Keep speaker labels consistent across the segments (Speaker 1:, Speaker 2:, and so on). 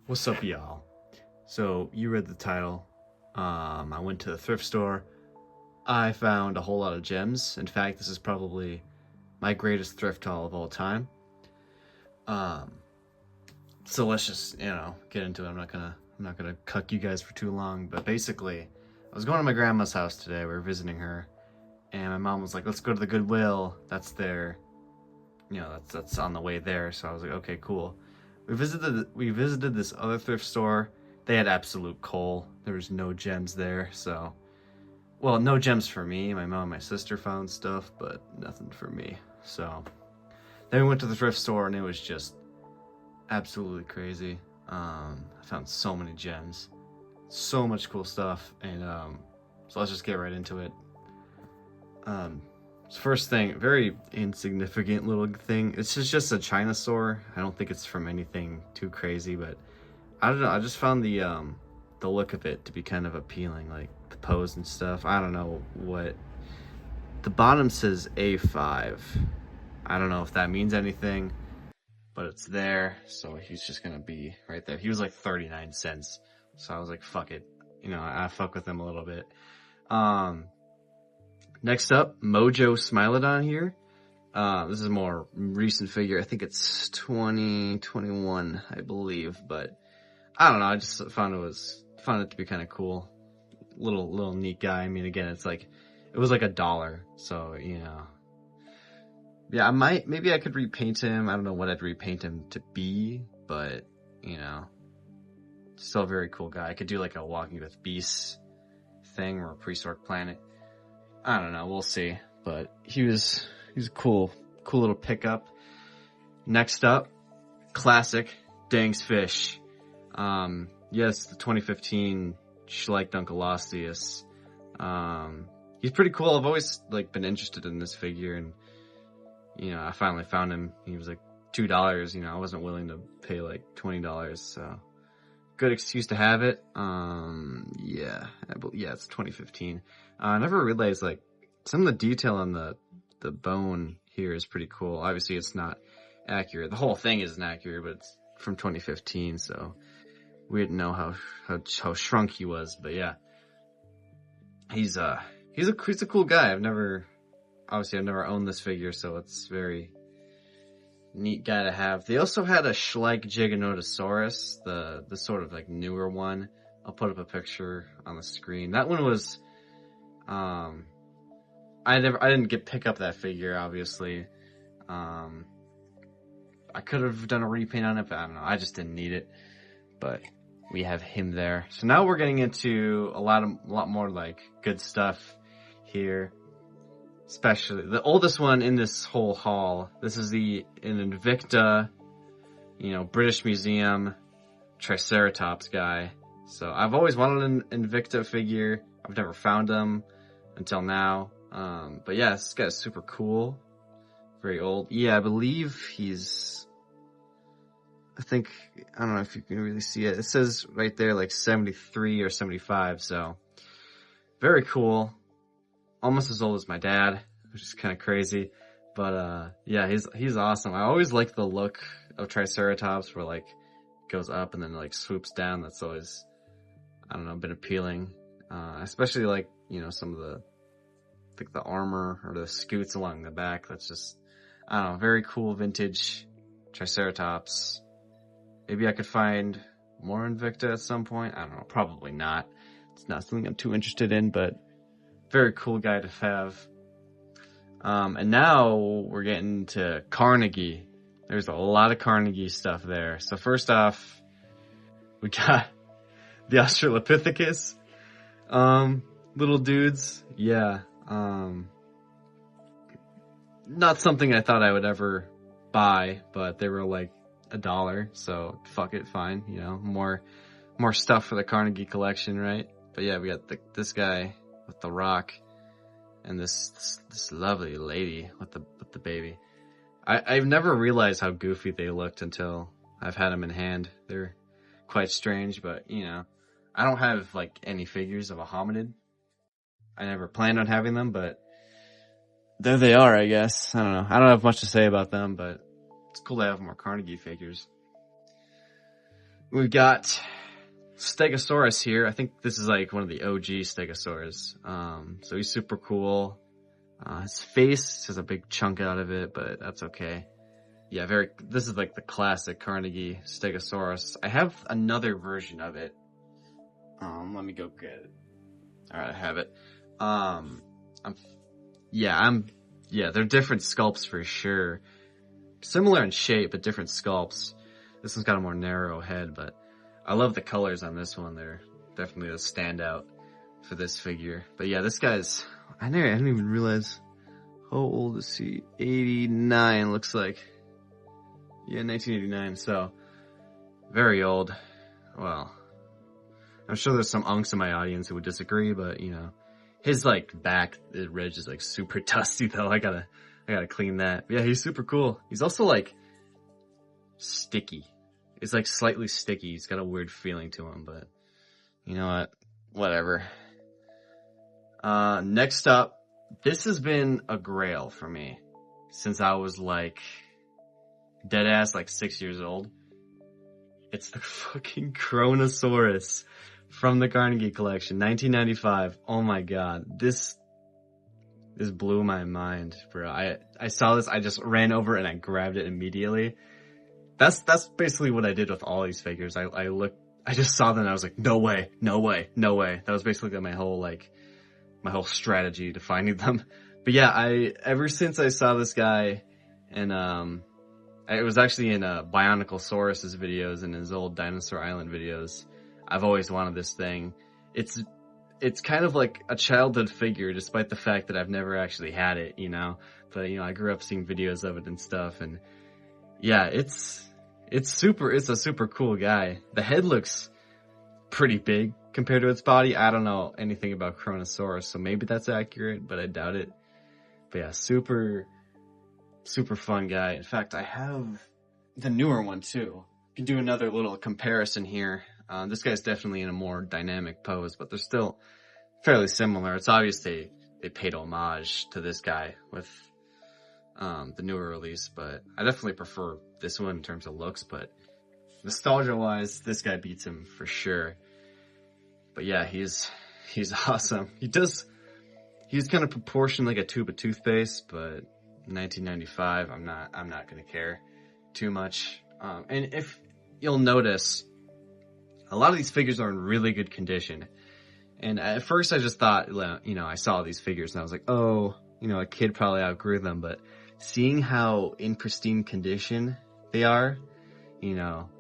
Speaker 1: What's up, y'all? So you read the title. I went to the thrift store. I found a whole lot of gems. In fact, this is probably my greatest thrift haul of all time. Um, so let's just get into it. I'm not gonna cuck you guys for too long. But basically, I was going to my grandma's house today. We were visiting her, and my mom was like, "Let's go to the Goodwill. That's there. That's on the way there." So I was like, "Okay, cool." We visited this other thrift store. They had absolute coal. There was no gems there, so well, no gems for me. My mom and my sister found stuff, but nothing for me. So then we went to the thrift store and it was just absolutely crazy. I found so many gems, so much cool stuff, and so let's just get right into it. Um, First thing, very insignificant little thing. It's just a China store. I don't think it's from anything too crazy, but I don't know. I just found the look of it to be kind of appealing, like the pose and stuff. I don't know what the bottom says A5. I don't know if that means anything, but it's there, so he's just gonna be right there. He was like 39 cents, so I was like, fuck it. I fuck with him a little bit. Um, Next up, Mojo Smilodon here. This is a more recent figure. I think it's 2021, I believe, but I don't know. I just found it to be kind of cool. Little neat guy. I mean, again, it was like $1, so yeah. Maybe I could repaint him. I don't know what I'd repaint him to be, but still a very cool guy. I could do like a Walking with Beasts thing or a Prehistoric Planet. I don't know. We'll see. But he's a cool little pickup. Next up, classic Danks Fish. Yes, the 2015 Schleich He's pretty cool. I've always been interested in this figure, and I finally found him. He was like $2. I wasn't willing to pay like $20, so good excuse to have it. Yeah, it's 2015. I never realized some of the detail on the bone here is pretty cool. Obviously, it's not accurate. The whole thing isn't accurate, but it's from 2015, so we didn't know how shrunk he was. But yeah, he's a cool guy. I've never owned this figure, so it's very neat guy to have. They also had a Schleich Giganotosaurus, the sort of newer one. I'll put up a picture on the screen. That one was, I didn't pick up that figure, obviously. I could have done a repaint on it, but I don't know. I just didn't need it. But we have him there. So now we're getting into a lot more good stuff here. Especially the oldest one in this whole haul. This is an Invicta, British Museum Triceratops guy. So I've always wanted an Invicta figure. I've never found them until now. But yeah, this guy's super cool. Very old. Yeah, I believe I don't know if you can really see it. It says right there 73 or 75. So very cool. Almost as old as my dad, which is kind of crazy. But yeah, he's awesome. I always like the look of Triceratops where goes up and then swoops down. That's always, I don't know, been appealing. Especially some of the armor or the scoots along the back. That's just, I don't know, very cool vintage Triceratops. Maybe I could find more Invicta at some point. I don't know, probably not. It's not something I'm too interested in, but very cool guy to have. And now we're getting to Carnegie. There's a lot of Carnegie stuff there. So first off, we got the Australopithecus. Little dudes. Yeah. Not something I thought I would ever buy, but they were $1, so fuck it, fine. More stuff for the Carnegie collection, right? But yeah, we got this guy with the rock and this lovely lady with the baby. I've never realized how goofy they looked until I've had them in hand. They're quite strange, but I don't have any figures of a hominid. I never planned on having them, but there they are, I guess. I don't know. I don't have much to say about them, but it's cool to have more Carnegie figures. We've got Stegosaurus here. I think this is like one of the OG Stegosaurs. So he's super cool. His face has a big chunk out of it, but that's okay. Yeah, this is like the classic Carnegie Stegosaurus. I have another version of it. Let me go get it. Alright, I have it. They're different sculpts for sure. Similar in shape, but different sculpts. This one's got a more narrow head, but I love the colors on this one. They're definitely a standout for this figure. But yeah, this guy's, I didn't even realize, how old is he? 89, looks like. Yeah, 1989, so very old. Well, I'm sure there's some unks in my audience who would disagree, but you know, his like back ridge is like super dusty though. I gotta clean that. But yeah, he's super cool. He's also like sticky. It's like slightly sticky. He's got a weird feeling to him, but you know what? Whatever. Next up, this has been a grail for me since I was like dead ass like 6 years old. It's the fucking Kronosaurus from the Carnegie collection, 1995. Oh my god, this blew my mind, bro. I saw this, I just ran over and I grabbed it immediately. That's basically what I did with all these figures. I just saw them and I was like, no way, no way, no way. That was basically my whole strategy to finding them. But yeah, ever since I saw this guy, and it was actually in Bioniclesaurus's videos and his old Dinosaur Island videos. I've always wanted this thing. It's kind of like a childhood figure, despite the fact that I've never actually had it, you know. But you know, I grew up seeing videos of it and stuff, and yeah, it's a super cool guy. The head looks pretty big compared to its body. I don't know anything about Kronosaurus, so maybe that's accurate, but I doubt it. But yeah, super fun guy. In fact, I have the newer one too. You can do another little comparison here. This guy's definitely in a more dynamic pose, but they're still fairly similar. It's obvious they paid homage to this guy with the newer release, but I definitely prefer this one in terms of looks, but nostalgia-wise, this guy beats him for sure. But yeah, he's awesome. He's kind of proportioned like a tube of toothpaste, but 1995, I'm not gonna care too much. And if you'll notice, a lot of these figures are in really good condition. And at first I just thought, you know, I saw these figures and I was like, oh, you know, a kid probably outgrew them. But seeing how in pristine condition they are, you know,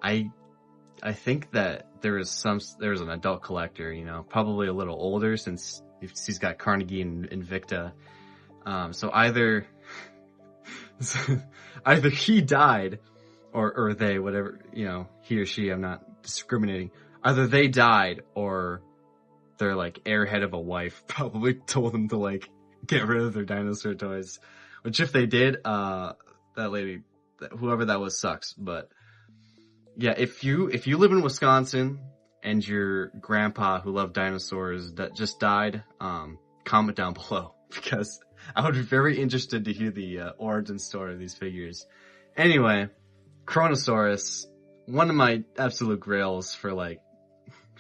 Speaker 1: I think that there's an adult collector, you know, probably a little older since he's got Carnegie and Invicta. So either he died or they, whatever, you know, he or she, I'm not discriminating. Either they died or their like airhead of a wife probably told them to like get rid of their dinosaur toys. Which if they did, that lady, whoever that was, sucks. But yeah, if you live in Wisconsin and your grandpa who loved dinosaurs that just died, comment down below, because I would be very interested to hear the origin story of these figures. Anyway, Kronosaurus, one of my absolute grails for like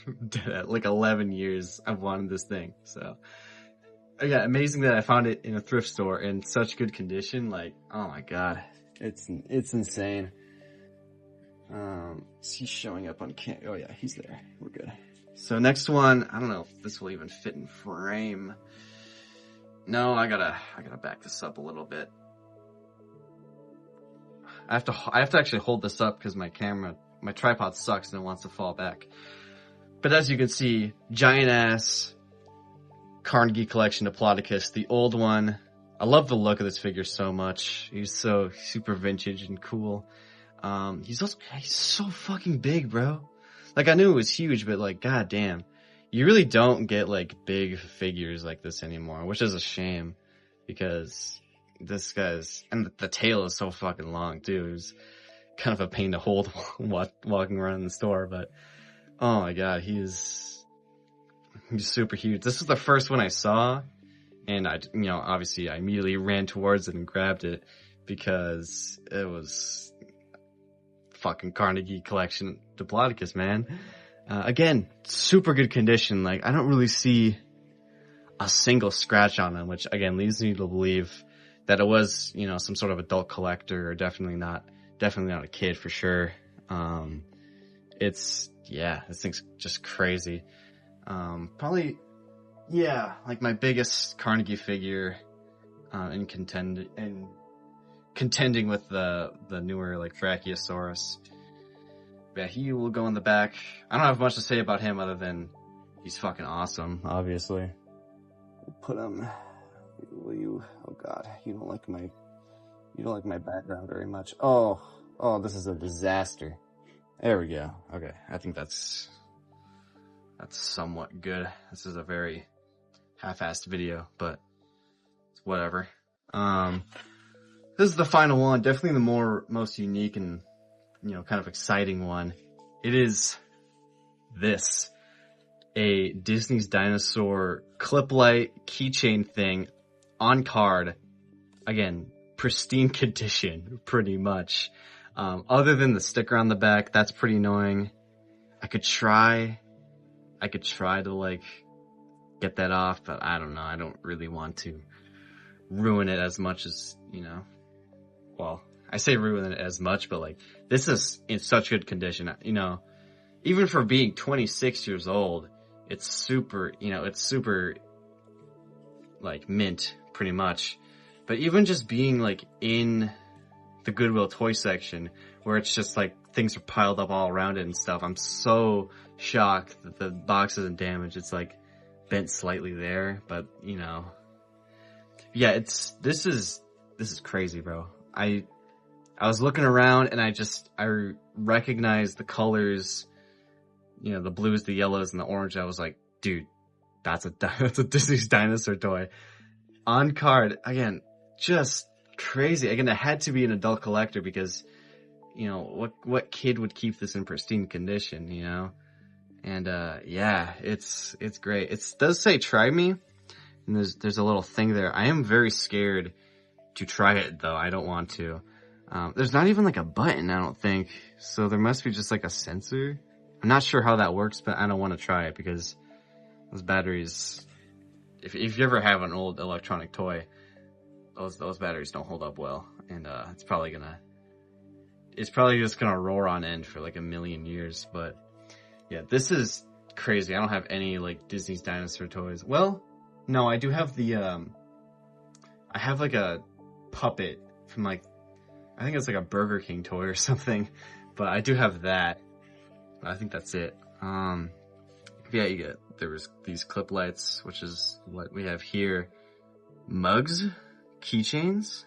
Speaker 1: 11 years. I've wanted this thing. So yeah, amazing that I found it in a thrift store in such good condition. Like, oh my god, it's insane. Is he showing up on camera? Oh yeah, he's there. We're good. So next one, I don't know if this will even fit in frame. No, I gotta back this up a little bit. I have to actually hold this up because my tripod sucks and it wants to fall back. But as you can see, giant ass Carnegie collection Diplodocus, the old one. I love the look of this figure so much. He's so super vintage and cool. He's so fucking big, bro. Like, I knew it was huge, but like, goddamn, you really don't get like big figures like this anymore, which is a shame because this guy's, and the tail is so fucking long too. It was kind of a pain to hold walking around in the store, but oh my god, he's super huge. This was the first one I saw, and obviously I immediately ran towards it and grabbed it because it was fucking Carnegie collection Diplodocus, man. Again, super good condition. Like, I don't really see a single scratch on them, which again leads me to believe that it was, you know, some sort of adult collector, or definitely not a kid for sure. This thing's just crazy. Probably, yeah, like my biggest Carnegie figure, in contending with the newer like Brachiosaurus. Yeah, he will go in the back. I don't have much to say about him other than he's fucking awesome, obviously. Put him. Will you? Oh God, you don't like my background very much. Oh, this is a disaster. There we go. Okay, I think that's somewhat good. This is a very half-assed video, but it's whatever. This is the final one. Definitely the most unique and, you know, kind of exciting one. It is this. A Disney's Dinosaur clip light keychain thing on card. Again, pristine condition, pretty much. Other than the sticker on the back, that's pretty annoying. I could try to like get that off, but I don't know. I don't really want to ruin it as much as, you know. Well, I say ruin it as much, but like this is in such good condition. You know, even for being 26 years old, it's super like mint pretty much. But even just being like in the Goodwill toy section where it's just like things are piled up all around it and stuff, I'm so shocked that the box isn't damaged. It's like bent slightly there, but you know, yeah, this is crazy, bro. I was looking around and I recognized the colors, you know, the blues, the yellows, and the orange. I was like, dude, that's a Disney's dinosaur toy. On card, again, just crazy. Again, it had to be an adult collector because, you know, what kid would keep this in pristine condition, you know? And yeah, it's great. It does say try me, and there's a little thing there. I am very scared to try it though. I don't want to. There's not even like a button, I don't think. So there must be just like a sensor. I'm not sure how that works, but I don't want to try it because those batteries, if you ever have an old electronic toy, those batteries don't hold up well, and it's probably just gonna roar on end for like a million years. But yeah, this is crazy. I don't have any like Disney's dinosaur toys. Well, no, I do have I have like a puppet from like, I think it's like a Burger King toy or something, but I do have that. I think that's it. Yeah, there was these clip lights, which is what we have here. Mugs, keychains,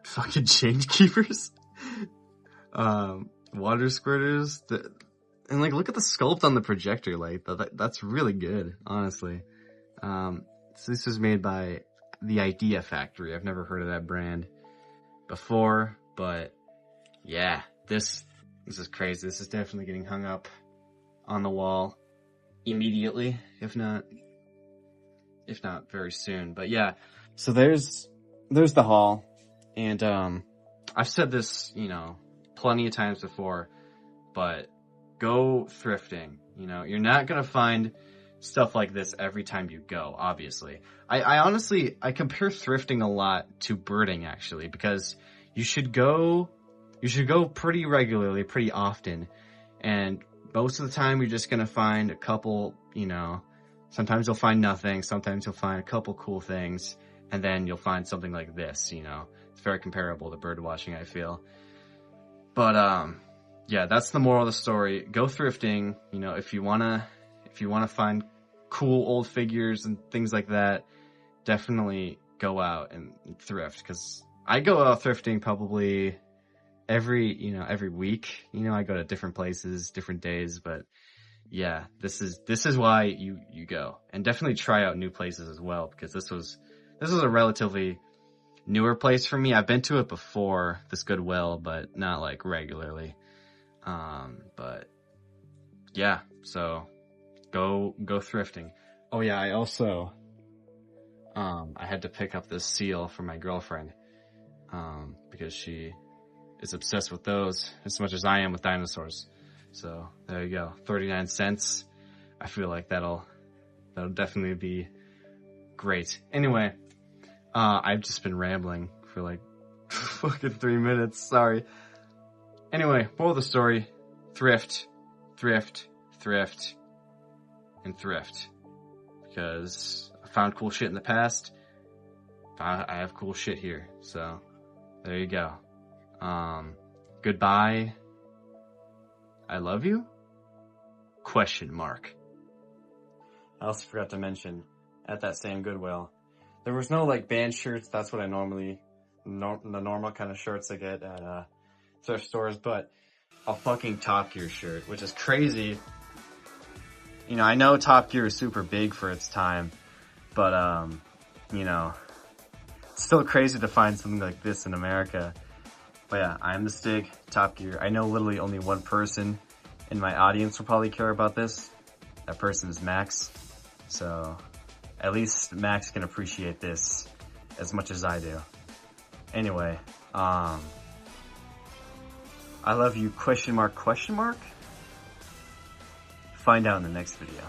Speaker 1: fucking change keepers, water squirters, and like look at the sculpt on the projector light. That's really good, honestly. So this was made by the Idea Factory. I've never heard of that brand before, but yeah, this is crazy. This is definitely getting hung up on the wall immediately, if not very soon. But yeah, so there's the haul, and I've said this, you know, plenty of times before, but go thrifting. You know, you're not gonna find stuff like this every time you go, obviously. I honestly compare thrifting a lot to birding, actually, because you should go pretty regularly, pretty often, and most of the time you're just gonna find a couple, you know, sometimes you'll find nothing, sometimes you'll find a couple cool things, and then you'll find something like this, you know. It's very comparable to bird watching, I feel. But yeah, that's the moral of the story. Go thrifting, you know, if you wanna find cool old figures and things like that, definitely go out and thrift, because I go out thrifting probably every week. You know, I go to different places, different days, but yeah, this is why you go. And definitely try out new places as well, because this was a relatively newer place for me. I've been to it before, this Goodwill, but not like regularly. But yeah, so go thrifting. Oh yeah, I also I had to pick up this seal for my girlfriend, because is obsessed with those as much as I am with dinosaurs. So there you go, 39 cents. I feel like that'll definitely be great. Anyway, I've just been rambling for like fucking 3 minutes, sorry. Anyway, moral of the story, thrift, thrift, thrift, and thrift. Because I found cool shit in the past, I have cool shit here, so there you go. Goodbye. I love you? Question mark. I also forgot to mention, at that same Goodwill, there was no like band shirts. That's what I normally, the normal kind of shirts I get at thrift stores, but a fucking Top Gear shirt, which is crazy. You know, I know Top Gear is super big for its time, but you know, it's still crazy to find something like this in America. But yeah, I'm the Stig, Top Gear. I know literally only one person in my audience will probably care about this. That person is Max. So at least Max can appreciate this as much as I do. Anyway, I love you, question mark, question mark? Find out in the next video.